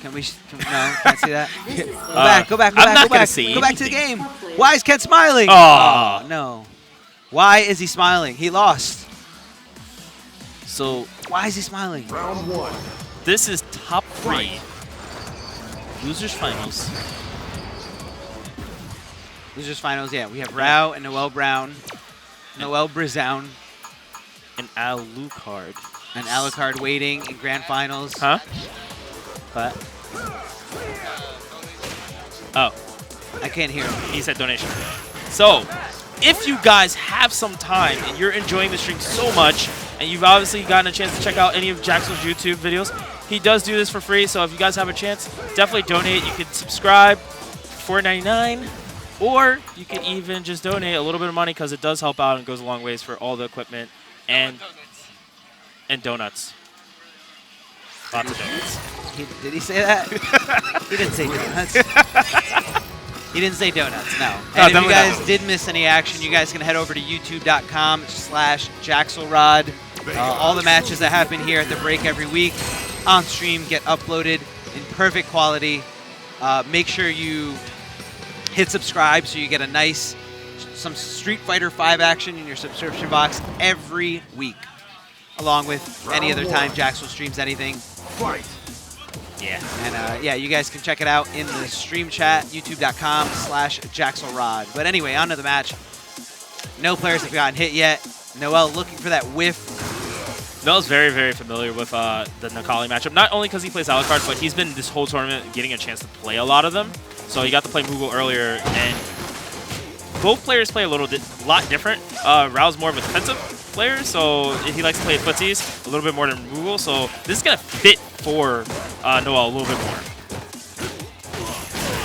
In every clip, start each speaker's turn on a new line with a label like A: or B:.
A: Can we? No, can't see that. Go back to the game. Why is Ken smiling?
B: Oh,
A: no. Why is he smiling? He lost.
B: So
A: why is he smiling?
C: Round 1.
B: This is top 3. Losers finals.
A: Losers finals, yeah. We have Rao and Noel Brown. Noel Brizown.
B: And Alucard.
A: And Alucard waiting in grand finals.
B: Huh? What? Oh.
A: I can't hear him.
B: He said donation. So, if you guys have some time and you're enjoying the stream so much, and you've obviously gotten a chance to check out any of Jaxel's YouTube videos, he does do this for free. So if you guys have a chance, definitely donate. You can subscribe for $4.99, or you can even just donate a little bit of money because it does help out and goes a long ways for all the equipment and donuts. Lots of donuts.
A: Did he say that? He didn't say donuts. He didn't say donuts, no. And if you guys did miss any action, you guys can head over to youtube.com/Jaxelrod. All the matches that happen here at the break every week on stream get uploaded in perfect quality. Make sure you hit subscribe so you get some Street Fighter 5 action in your subscription box every week, along with any other time Jaxel streams anything.
C: Fight.
B: Yeah.
A: And yeah, you guys can check it out in the stream chat, youtube.com/Jaxelrod. But anyway, on to the match. No players have gotten hit yet. Noel looking for that whiff.
B: Noel's very, very familiar with the Necalli matchup. Not only because he plays Alucard, but he's been this whole tournament getting a chance to play a lot of them. So he got to play Moogle earlier, and both players play a lot different. Rao's more of a defensive player, so he likes to play footsies a little bit more than Moogle. So this is going to fit for Noel a little bit more.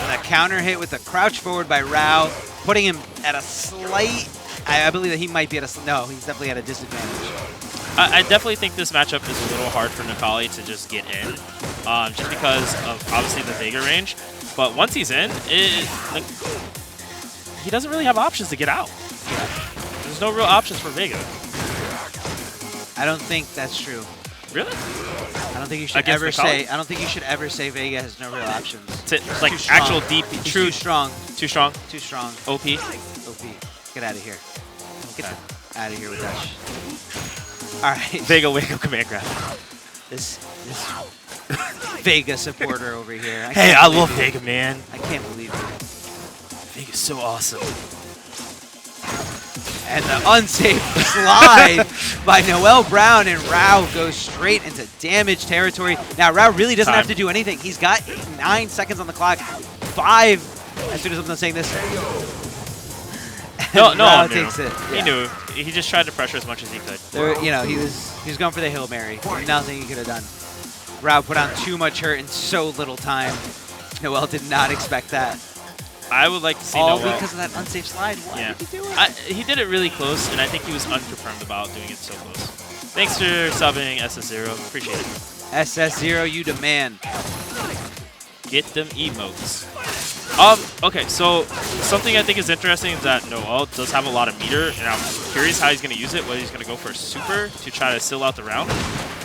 A: And a counter hit with a crouch forward by Rao, putting him at a slight... I believe that he might be at a... No, he's definitely at a disadvantage.
B: I definitely think this matchup is a little hard for Necalli to just get in, just because of, obviously, the Vega range. But once he's in, he doesn't really have options to get out. There's no real options for Vega.
A: I don't think that's true.
B: Really?
A: I don't think you should ever say. I don't think you should ever say Vega has no real options.
B: It's like actual deep, true,
A: too strong.
B: Too strong.
A: Too strong.
B: OP.
A: OP. Get out of here. Get out of here with that. All right.
B: Vega wake up command grab.
A: This Vega supporter over here.
B: Hey, I love Vega, man.
A: I can't believe it.
B: Vega's so awesome.
A: And the unsafe slide by Noel Brown, and Rao goes straight into damage territory. Now, Rao really doesn't have to do anything. He's got 9 seconds on the clock. 5 as soon as I'm done saying this.
B: No,
A: Rao takes it.
B: He knew. He just tried to pressure as much as he could.
A: You know, he was going for the Hail Mary. Nothing he could have done. Rao put on too much hurt in so little time. Noel did not expect that.
B: I would like to see
A: All
B: Noel.
A: because of that unsafe slide. Why did he do it?
B: He did it really close, and I think he was unconfirmed about doing it so close. Thanks for subbing, SS0. Appreciate it.
A: SS0, you demand.
B: Get them emotes. Okay, so something I think is interesting is that Noel does have a lot of meter, and I'm curious how he's going to use it, whether he's going to go for a super to try to seal out the round.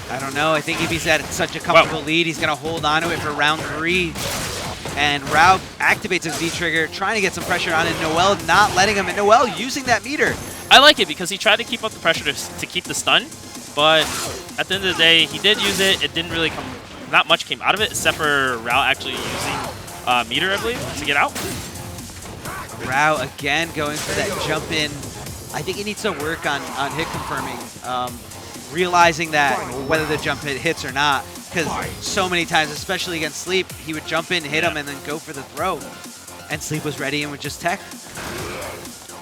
A: I don't know. I think if he's at such a comfortable lead, he's going to hold on to it for round 3. And Rao activates his V-trigger, trying to get some pressure on it. Noel not letting him, and Noel using that meter.
B: I like it because he tried to keep up the pressure to keep the stun, but at the end of the day, he did use it. It didn't really come, not much came out of it, except for Rao actually using meter, I believe, to get out.
A: Rao again going for that jump in. I think he needs to work on hit confirming, realizing that whether the jump hit hits or not. Because so many times, especially against Sleep, he would jump in, hit him, and then go for the throw. And Sleep was ready and would just tech.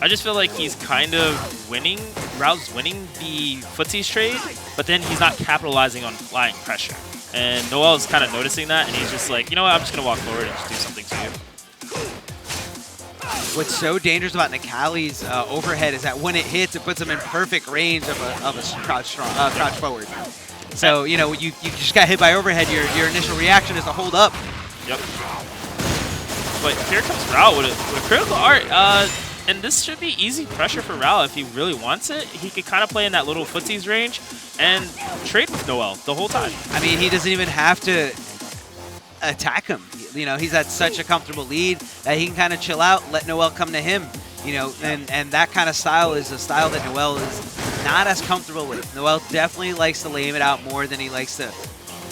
B: I just feel like he's kind of winning. Rao's winning the footsies trade, but then he's not capitalizing on flying pressure. And Noel is kind of noticing that, and he's just like, you know what, I'm just going to walk forward and just do something to you.
A: What's so dangerous about Necalli's overhead is that when it hits, it puts him in perfect range of a crouch forward. So, you know, you just got hit by overhead, your initial reaction is to hold up.
B: Yep. But here comes Rao with a critical art. And this should be easy pressure for Rao if he really wants it. He could kind of play in that little footsies range and trade with Noel the whole time.
A: I mean, he doesn't even have to... attack him. You know, he's at such a comfortable lead that he can kind of chill out, let Noel come to him. You know, and that kind of style is a style that Noel is not as comfortable with. Noel definitely likes to lame it out more than he likes to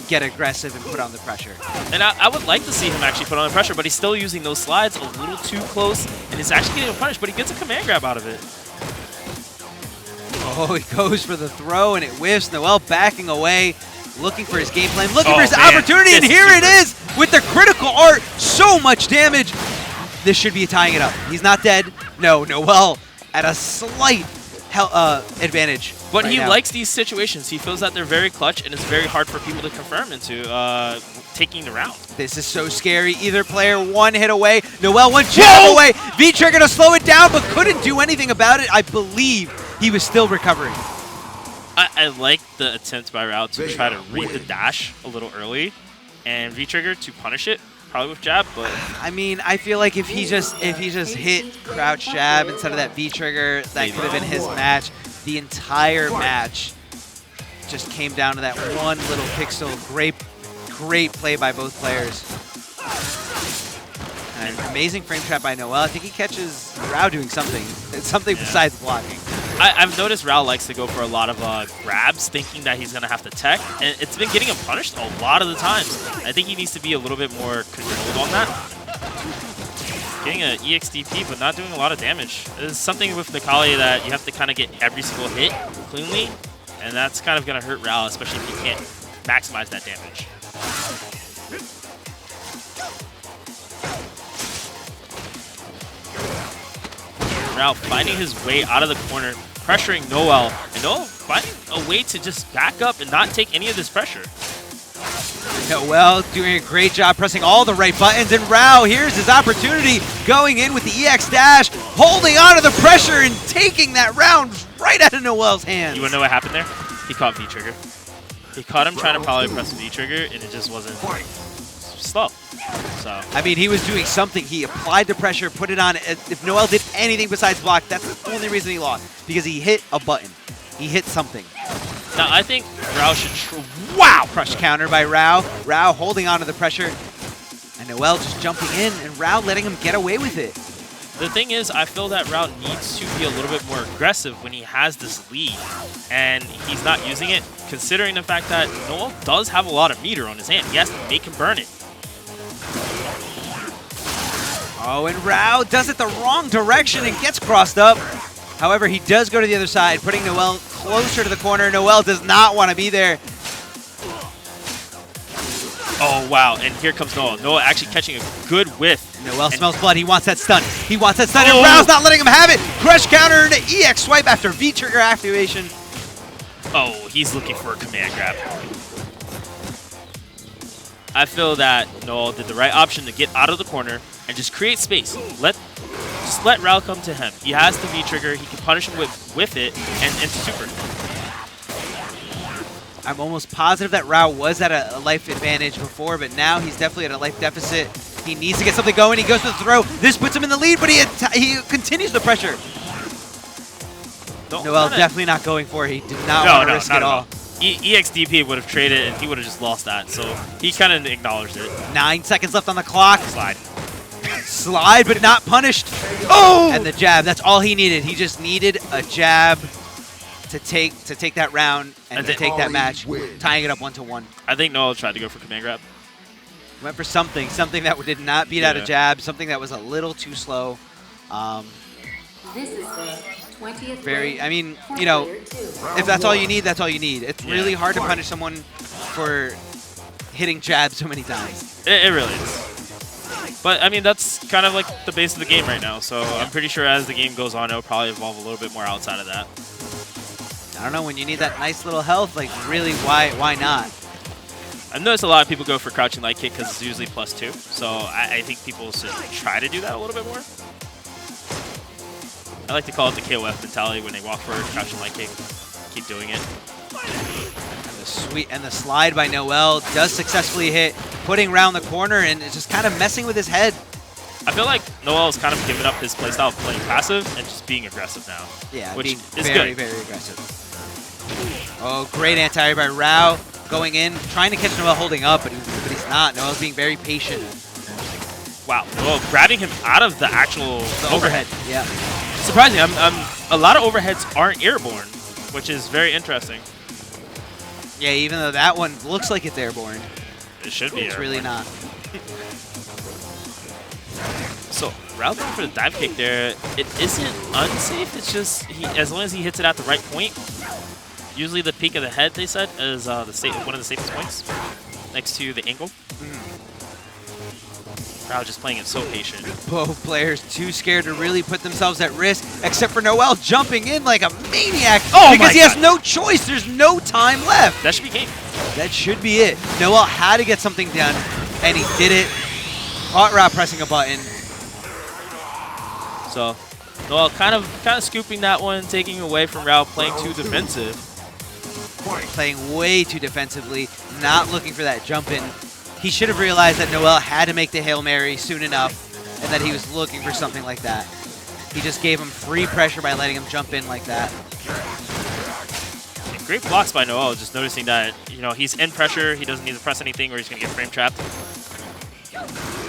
A: get aggressive and put on the pressure.
B: And I would like to see him actually put on the pressure, but he's still using those slides a little too close, and he's actually getting punished, but he gets a command grab out of it.
A: Oh, he goes for the throw, and it whiffs. Noel backing away, looking for his game plan, looking for his opportunity, and here it is with the critical art. So much damage. This should be tying it up. He's not dead. No, Noel at a slight advantage.
B: But
A: right
B: he
A: now.
B: likes these situations. He feels that they're very clutch, and it's very hard for people to confirm into taking the round.
A: This is so scary. Either player one hit away. Noel one jab away. V-Trigger to slow it down, but couldn't do anything about it. I believe he was still recovering.
B: I like the attempt by Rao to try to read the dash a little early, and V-Trigger to punish it, probably with jab, but
A: I mean, I feel like if he just hit crouch jab instead of that V-Trigger, that could have been his match. The entire match just came down to that one little pixel. Great play by both players. And amazing frame trap by Noel. I think he catches Rao doing something. It's something besides blocking.
B: I've noticed Rao likes to go for a lot of grabs, thinking that he's going to have to tech, and it's been getting him punished a lot of the times. I think he needs to be a little bit more controlled on that. Getting an EXDP, but not doing a lot of damage. There's something with Nikali that you have to kind of get every single hit cleanly, and that's kind of going to hurt Rao, especially if you can't maximize that damage. Rao finding his way out of the corner, pressuring Noel, and Noel finding a way to just back up and not take any of this pressure.
A: Noel doing a great job pressing all the right buttons, and Rao, here's his opportunity, going in with the EX dash, holding on to the pressure and taking that round right out of Noel's hands.
B: You want to know what happened there? He caught V-Trigger. He caught him trying to probably press V-Trigger, and it just wasn't slow. So
A: I mean, he was doing something. He applied the pressure, put it on. If Noel did anything besides block, that's the only reason he lost, because he hit a button. He hit something.
B: Now, I think Rao should...
A: Wow! Crush counter by Rao. Rao holding on to the pressure. And Noel just jumping in, and Rao letting him get away with it.
B: The thing is, I feel that Rao needs to be a little bit more aggressive when he has this lead. And he's not using it, considering the fact that Noel does have a lot of meter on his hand. He has to make him burn it.
A: Oh, and Rao does it the wrong direction and gets crossed up. However, he does go to the other side, putting Noel closer to the corner. Noel does not want to be there.
B: Oh, wow. And here comes Noel. Noel actually catching a good whiff.
A: Noel smells blood. He wants that stun. He wants that stun, and Rao's not letting him have it. Crush counter into EX swipe after V-Trigger activation.
B: Oh, he's looking for a command grab. I feel that Noel did the right option to get out of the corner and just create space. Just let Rao come to him. He has the V-Trigger. He can punish him with it and super.
A: I'm almost positive that Rao was at a life advantage before, but now he's definitely at a life deficit. He needs to get something going. He goes for the throw. This puts him in the lead, but he continues the pressure. Noel definitely not going for it. He did not want to risk it all.
B: EXDP would have traded, and he would have just lost that. So he kind of acknowledged it.
A: 9 seconds left on the clock.
B: Slide.
A: Slide, but not punished. Oh! And the jab. That's all he needed. He just needed a jab to take that round and to take that match, tying it up 1-1.
B: I think Noel tried to go for command grab.
A: Went for something that did not beat out a jab, something that was a little too slow.
C: This is the 20th
A: I mean, you know, if that's all you need, that's all you need. It's really hard to punish someone for hitting jabs so many times.
B: It really is. But, I mean, that's kind of like the base of the game right now. So I'm pretty sure as the game goes on, it'll probably evolve a little bit more outside of that.
A: I don't know, when you need that nice little health, like, really, why not?
B: I've noticed a lot of people go for crouching light kick because it's usually +2. So I think people should try to do that a little bit more. I like to call it the KOF mentality when they walk for crouching light kick. Keep doing it.
A: And the slide by Noel does successfully hit, putting Rao in the corner, and it's just kind of messing with his head.
B: I feel like Noel has kind of given up his playstyle of playing passive and just being aggressive now.
A: Yeah,
B: which
A: being
B: is
A: very,
B: good.
A: very aggressive. Oh, great anti by Rao, going in, trying to catch Noel holding up, but he's not. Noel's being very patient.
B: Wow. Well, grabbing him out of the actual overhead.
A: Yeah.
B: Surprising. A lot of overheads aren't airborne, which is very interesting.
A: Yeah, even though that one looks like it's airborne.
B: It should be.
A: It's really not.
B: So, Rao going for the dive kick there. It isn't unsafe. It's just as long as he hits it at the right point. Usually the peak of the head, they said, is one of the safest points next to the ankle. Rao just playing it so patient.
A: Both players too scared to really put themselves at risk, except for Noel jumping in like a maniac because he has no choice. There's no time left.
B: That should be game.
A: That should be it. Noel had to get something done, and he did it. Caught Rao pressing a button.
B: So Noel kind of scooping that one, taking away from Rao, playing too defensive.
A: Playing way too defensively, not looking for that jump in. He should have realized that Noel had to make the Hail Mary soon enough and that he was looking for something like that. He just gave him free pressure by letting him jump in like that.
B: Great blocks by Noel, just noticing that, he's in pressure, he doesn't need to press anything or he's going to get frame trapped.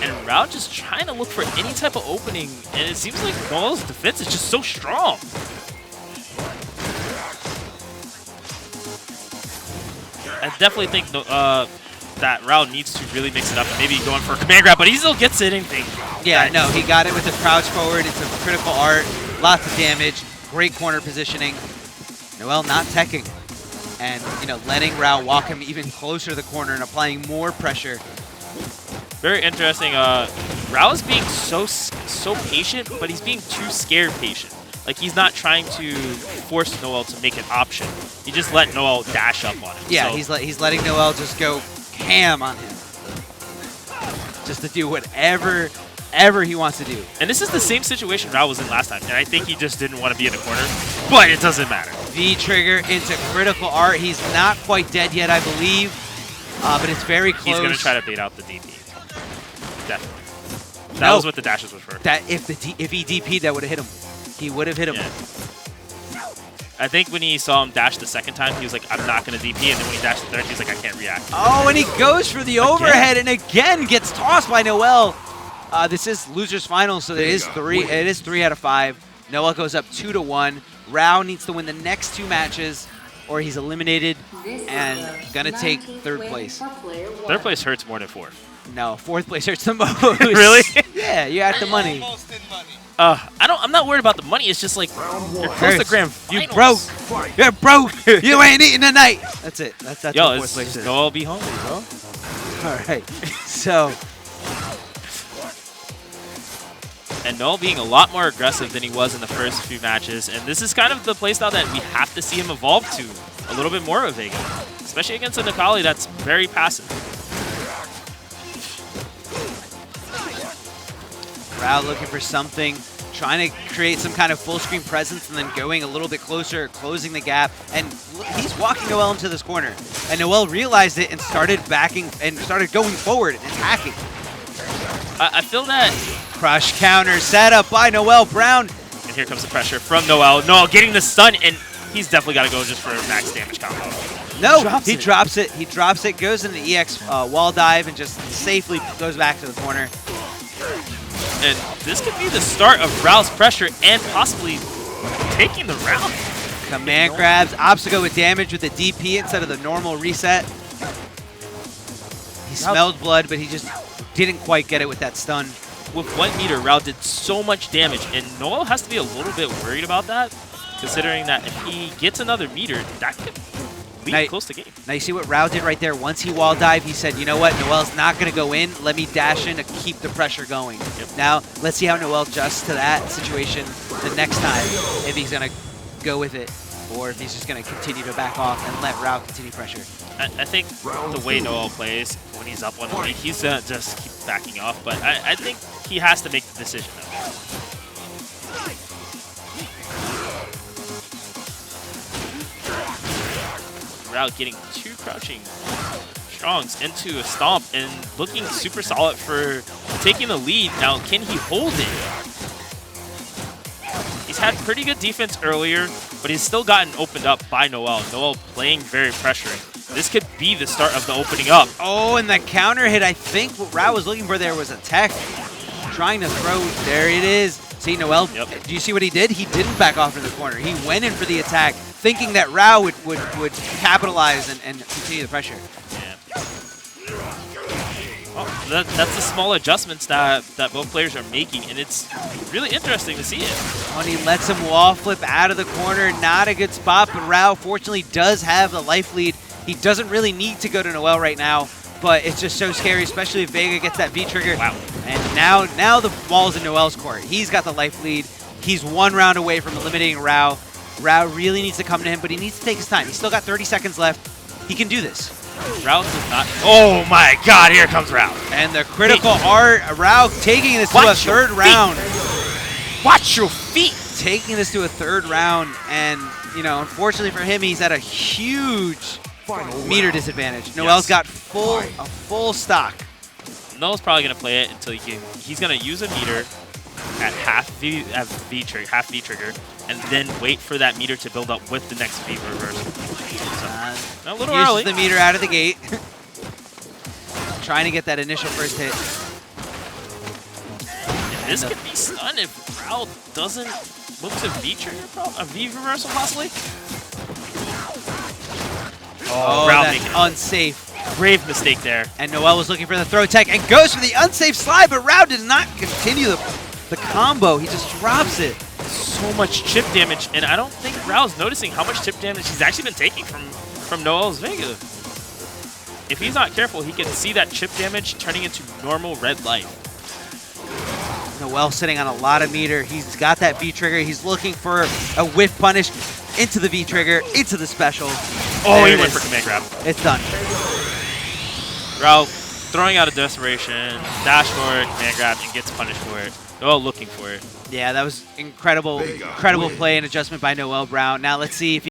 B: And Rao just trying to look for any type of opening, and it seems like Noel's defense is just so strong. I definitely think that Rao needs to really mix it up and maybe going for a command grab, but he still gets it anything.
A: Yeah, no, he got it with the crouch forward. It's a critical art, lots of damage, great corner positioning. Noel not teching and, letting Rao walk him even closer to the corner and applying more pressure.
B: Very interesting. Rao is being so patient, but he's being too scared patient. Like, he's not trying to force Noel to make an option. He just let Noel dash up on him.
A: Yeah,
B: so
A: he's letting Noel just go ham on him. Just to do whatever he wants to do.
B: And this is the same situation Rao was in last time, and I think he just didn't want to be in the corner, but it doesn't matter.
A: V-trigger into critical art. He's not quite dead yet, I believe, but it's very close.
B: He's going to try to bait out the DP. Definitely. That was what the dashes was for.
A: That if he DP'd, that would have hit him. He would have hit him.
B: Yeah. I think when he saw him dash the second time, he was like, I'm not going to DP. And then when he dashed the third, he was like, I can't react.
A: Oh, and he goes for the overhead and again gets tossed by Noel. This is losers final, so it is 3 out of 5. Noel goes up 2-1. Rao needs to win the next 2 matches or he's eliminated and going to take 3rd place.
B: 3rd place hurts more than 4th.
A: No, 4th place hurts the most.
B: Really?
A: Yeah, you got the money.
B: I'm not worried about the money. It's just like you're close to grand finals.
A: You broke. You're broke. You ain't eating tonight. That's it. That's what 4th place is.
B: Noel be hungry, bro.
A: All right. So.
B: And Noel being a lot more aggressive than he was in the first few matches, and this is kind of the playstyle that we have to see him evolve to a little bit more of Vega, especially against a Necalli that's very passive.
A: Rao looking for something, trying to create some kind of full screen presence and then going a little bit closer, closing the gap. And he's walking Noel into this corner. And Noel realized it and started backing and started going forward and attacking.
B: I feel that
A: Crush counter set up by Noel Brown.
B: And here comes the pressure from Noel. Noel getting the stun, and he's definitely got to go just for a max damage combo.
A: No, he drops it. He drops it, goes into the EX wall dive, and just safely goes back to the corner.
B: And this could be the start of Rao's pressure and possibly taking the round.
A: Command grabs, obstacle with damage with the DP instead of the normal reset. He smelled blood, but he just didn't quite get it with that stun.
B: With 1 meter, Rao did so much damage, and Noel has to be a little bit worried about that, considering that if he gets another meter, that could lead close to game.
A: Now you see what Rao did right there. Once he wall dived, he said, you know what, Noel's not going to go in. Let me dash in to keep the pressure going. Yep. Now, let's see how Noel adjusts to that situation the next time, if he's going to go with it, or if he's just going to continue to back off and let Rao continue pressure.
B: I think the way Noel plays, when he's up 1 lead, he's going to just keep backing off, but I think he has to make the decision now. Rao getting 2 crouching strongs into a stomp and looking super solid for taking the lead. Now, can he hold it? He's had pretty good defense earlier, but he's still gotten opened up by Noel. Noel playing very pressuring. this could be the start of the opening up.
A: Oh, and the counter hit, I think what Rao was looking for there was a tech. Trying to throw, there it is. See, Noel, do you see what he did? He didn't back off in the corner. He went in for the attack, thinking that Rao would capitalize and continue the pressure.
B: Yeah. Well, that's the small adjustments that both players are making, and it's really interesting to see it.
A: When he lets him wall flip out of the corner, not a good spot, but Rao fortunately does have the life lead. He doesn't really need to go to Noel right now, but it's just so scary, especially if Vega gets that V-trigger.
B: Wow.
A: And now the ball's in Noel's court. He's got the life lead. He's 1 round away from eliminating Rao. Rao really needs to come to him, but he needs to take his time. He's still got 30 seconds left. He can do this.
B: Rao does not. Oh my God! Here comes Rao.
A: And the critical art, Rao taking this to a third round.
B: Watch your feet.
A: Taking this to a third round, and unfortunately for him, he's at a huge meter disadvantage. Noel's got a full stock.
B: Noel's probably gonna play it until he's gonna use a meter at half V trigger, and then wait for that meter to build up with the next V reversal. So, a little early.
A: Uses the meter out of the gate. Trying to get that initial first hit.
B: And this could be stun if Rao doesn't look to V trigger, a V reversal possibly.
A: Oh,
B: Rao
A: that's
B: making
A: unsafe.
B: Grave mistake there.
A: And Noel was looking for the throw tech and goes for the unsafe slide, but Rao did not continue the combo. He just drops it.
B: So much chip damage, and I don't think Rao's noticing how much chip damage he's actually been taking from Noel's Vega. If he's not careful, he can see that chip damage turning into normal red light.
A: Noel sitting on a lot of meter. He's got that V-trigger. He's looking for a whiff punish into the V-trigger, into the special.
B: Oh, he went for command grab.
A: It's done.
B: Rao throwing out a desperation, dash forward, command grab, and gets punished for it. Noel looking for it.
A: Yeah, that was incredible play and adjustment by Noel Brown. Now let's see if